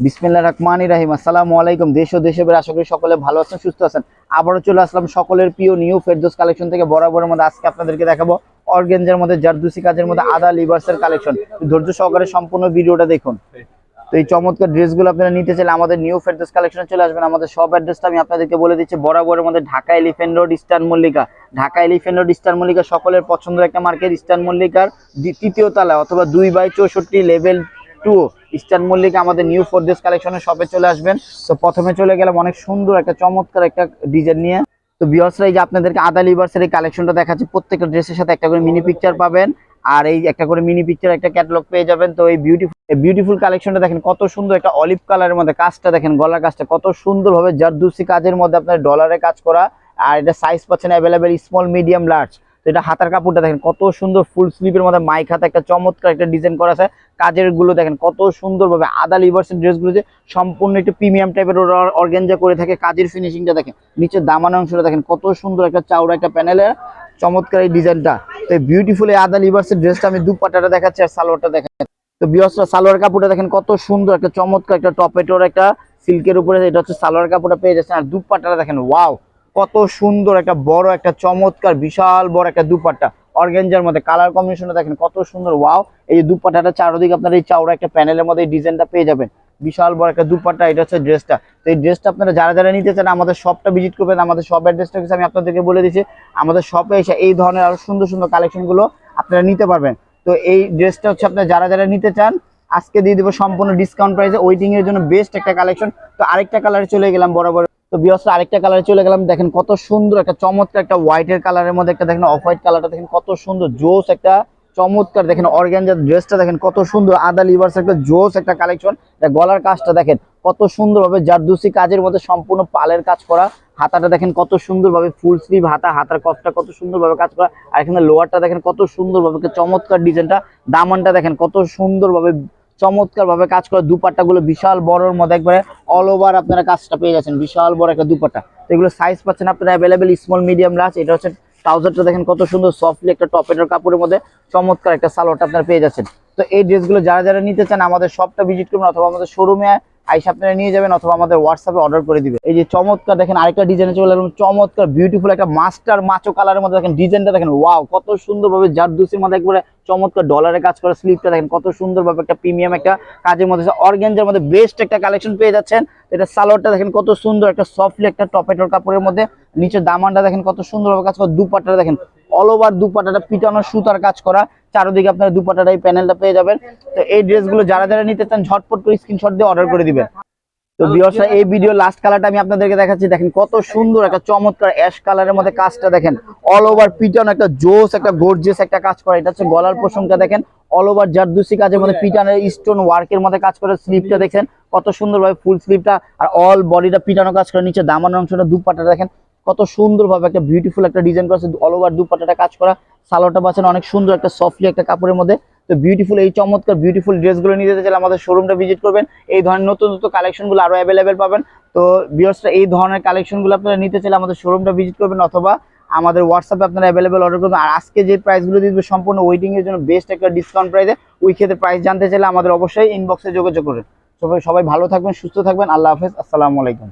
বিসমিল্লাহির রহমানির রহিম। আসসালামু আলাইকুম। দেশ ও দেশের বাইরে আশা করি সকলে ভালো আছেন, সুস্থ আছেন। আবারও চলে আসলাম সকলের প্রিয় নিউ ফেরদৌস কালেকশন থেকে। বরাবরের মধ্যে আজকে আপনাদেরকে দেখাবো অর্গানজার মধ্যে জারদুসি কাজের মধ্যে আদা লিভার্সের কালেকশন। ধৈর্য সহকারে সম্পূর্ণ ভিডিওটা দেখুন। তো এই চমৎকার ড্রেসগুলো আপনারা নিতে চাইলে আমাদের নিউ ফেরদৌস কালেকশনে চলে আসবেন। আমাদের সব অ্যাড্রেসটা আমি আপনাদেরকে বলে দিচ্ছি। বরাবরের মধ্যে Dhaka elephant road, eastern Mallika. Dhaka elephant road, eastern Mallika সকলের পছন্দের একটা মার্কেট। ইস্টার্ন মল্লিকার তৃতীয় তলা অথবা 2/64 লেভেল 2 ইস্টার্ন মল্লিকা আমাদের নিউ ফেরদৌস কালেকশনের শপে চলে আসবেন। তো প্রথমে চলে গেলাম অনেক সুন্দর একটা চমৎকার একটা ডিজাইন নিয়ে। তো ভিউয়ার্সরা, এই যে আপনাদেরকে আদা লিভার্সের এই কালেকশনটা দেখাচ্ছি। প্রত্যেকটা ড্রেসের সাথে একটা করে মিনি পিকচার পাবেন, আর এই একটা করে মিনি পিকচার একটা ক্যাটালগ পেয়ে যাবেন। তো এই বিউটিফুল কালেকশনটা দেখেন কত সুন্দর, একটা অলিভ কালারের মধ্যে কাজটা দেখেন, গলার কাজটা কত সুন্দর ভাবে জারদুসি কাজের মধ্যে আপনার ডলারে কাজ করা। আর এটা সাইজ পাচ্ছেন অ্যাভেলেবেল স্মল, মিডিয়াম, লার্জ। তো এটা হাতার কাপড়টা দেখেন কত সুন্দর, ফুল স্লিভের মধ্যে মাইক হাতে একটা চমৎকার একটা ডিজাইন করা আছে। কাজের গুলো দেখেন কত সুন্দর ভাবে আদা লিভার্সের ড্রেসগুলো যে সম্পূর্ণ একটু প্রিমিয়াম টাইপের অর্গানজা করে থাকে। কাজের ফিনিশিংটা দেখেন, নিচের দামানো অংশটা দেখেন কত সুন্দর, একটা চাউড়া একটা প্যানেলের চমৎকার এই ডিজাইনটা। তো বিউটিফুল এই আদা লিভার্সের ড্রেসটা আমি দুপাট্টাটা দেখাচ্ছি আর সালোয়ারটা দেখেন। তো ভিউয়ার্সরা, সালোয়ার কাপড়টা দেখেন কত সুন্দর, একটা চমৎকার একটা টপেটোর একটা সিল্কের উপরে এটা হচ্ছে সালোয়ার কাপড়টা পেয়ে যাচ্ছেন। আর দুপাট্টাটা দেখেন, ওয়াও কত সুন্দর, একটা বড় একটা চমৎকার বিশাল বড় একটা দুপাট্টা অর্গানজার মধ্যে। কালার কম্বিনেশনটা দেখেন কত সুন্দর, ওয়াও। এই যে দুপাট্টাটা চারদিকে আপনার এই চাউড়া একটা প্যানেলের মধ্যে এই ডিজাইনটা পেয়ে যাবেন। বিশাল বড় একটা দুপাট্টা, এটা হচ্ছে ড্রেসটা। তো এই ড্রেসটা আপনারা যারা যারা নিতে চান আমাদের শপটা ভিজিট করবেন। আমাদের শপ অ্যাড্রেসটা আমি আপনাদেরকে বলে দিচ্ছি। আমাদের শপে এসে এই ধরনের আরো সুন্দর সুন্দর কালেকশনগুলো আপনারা নিতে পারবেন। তো এই ড্রেসটা হচ্ছে আপনারা যারা যারা নিতে চান আজকে দিয়ে দেবো সম্পূর্ণ ডিসকাউন্ট প্রাইসে, ওয়েটিং এর জন্য বেস্ট একটা কালেকশন। তো আরেকটা কালারে চলে গেলাম বরাবর। তো ভিউয়ার্সরা, আরেকটা কালারে চলে গেলাম। দেখেন কত সুন্দর একটা চমৎকার একটা হোয়াইটের কালারের মধ্যে একটা দেখেন অফ হোয়াইট কালারটা দেখেন কত সুন্দর, জোস একটা চমৎকার দেখেন অর্গানজার ড্রেসটা দেখেন কত সুন্দর। আদা লিভার্স একটা জোস একটা কালেকশন। গলার কাজটা দেখেন কত সুন্দর ভাবে জারদুসি কাজের মধ্যে সম্পূর্ণ পালের কাজ করা। হাতাটা দেখেন কত সুন্দর ভাবে ফুল স্লিভ হাতা, হাতার কফটা কত সুন্দর ভাবে কাজ করা। আর এখানে লোয়ারটা দেখেন কত সুন্দর ভাবে চমৎকার ডিজাইনটা। দামানটা দেখেন কত সুন্দর ভাবে চমৎকার ভাবে কাজ করা। দুপাট্টা গুলো বিশাল বড়র মধ্যে একবারে অল ওভার আপনারা কাজটা পেয়ে যাচ্ছেন। বিশাল বড় একটা দুপাট্টা। তো এগুলো সাইজ পাচ্ছেন আপনারা অ্যাভেলেবেল স্মল, মিডিয়াম, লার্জ। এটা হচ্ছে ট্রাউজারটা দেখেন কত সুন্দর সফটলি একটা টপেটের কাপড়ের মধ্যে চমৎকার একটা সালোয়ারটা আপনারা পেয়ে যাচ্ছেন। তো এই ড্রেসগুলো যারা যারা নিতে চান আমাদের শপটা ভিজিট করবেন, অথবা আমাদের শোরুমে আইসা আপনারা নিয়ে যাবেন, অথবা আমাদের হোয়াটসঅ্যাপে অর্ডার করে দিবেন। এই যে চমৎকার দেখেন আরেকটা ডিজাইনে চলে গেলাম। চমৎকার বিউটিফুল একটা মাস্টার মাচো কালারের মধ্যে দেখেন ডিজাইনটা দেখেন, ওয়াও কত সুন্দর ভাবে জারদুসির মধ্যে একবারে চমৎকার ডলারে কাজ করা। স্লিভটা দেখেন কত সুন্দর ভাবে একটা প্রিমিয়াম একটা কাজের মধ্যে অর্গানজার মধ্যে বেস্ট একটা কালেকশন পেয়ে যাচ্ছেন। এটা সালোয়ারটা দেখেন কত সুন্দর, একটা সফটলি একটা টপেটোর কাপড়ের মধ্যে। নিচের দামানটা দেখেন কত সুন্দর ভাবে কাজ করা। দুপাট্টাটা দেখেন অল ওভার দুপাট্টাটা পিটানো সুতার কাজ করা। চারদিকে আপনারা দুপাট্টাটা এই প্যানেলটা পেয়ে যাবেন। তো এই ড্রেসগুলো যারা যারা নিতে চান ঝটপট করে স্ক্রিনশট দিয়ে অর্ডার করে দিবেন। তো ভিউয়ার্সরা, এই ভিডিও লাস্ট কালারটা আমি আপনাদেরকে দেখাচ্ছি। দেখেন কত সুন্দর একটা চমৎকার অ্যাশ কালারের মধ্যে কাজটা দেখেন অল ওভার পিটানো একটা জোস একটা গর্জিয়াস একটা কাজ করা। এটা হচ্ছে গলার পোষণটা দেখেন অল ওভার জারদুসি কাজের মধ্যে পিটানোর স্টোন ওয়ার্কের মধ্যে কাজ করে। স্লিভটা দেখেন কত সুন্দর ভাবে ফুল স্লিভটা আর অল বডিটা পিটানো কাজ করে। নিচে দামানোর অংশটা দুপাট্টাটা দেখেন কত সুন্দর ভাবে একটা বিউটিফুল একটা ডিজাইন করা আছে। অল ওভার দুপাট্টাটা কাজ করা। সালোয়ারটা পাচ্ছেন অনেক সুন্দর একটা সফটলি একটা কাপড়ের মধ্যে। তো বিউটিফুল এই চমৎকার বিউটিফুল ড্রেসগুলো নিতে চাইলে আমাদের শোরুমটা ভিজিট করবেন। এই ধরনের নতুন নতুন কালেকশনগুলো আরো অ্যাভেলেবেল পাবেন। তো ভিউয়ার্সরা, এই ধরনের কালেকশনগুলো আপনারা নিতে চাইলে আমাদের শোরুমটা ভিজিট করবেন, অথবা আমাদের হোয়াটসঅ্যাপে আপনারা অ্যাভেলেবেল অর্ডার করবেন। আর আজকে যে প্রাইসগুলো দিবে সম্পূর্ণ ওয়েটিং এর জন্য বেস্ট একটা ডিসকাউন্ট প্রাইসে। ওই ক্ষেত্রে প্রাইস জানতে চাইলে আমাদের অবশ্যই ইনবক্সে যোগাযোগ করুন। সবাই ভালো থাকবেন, সুস্থ থাকবেন। আল্লাহ হাফেজ, আসসালামু আলাইকুম।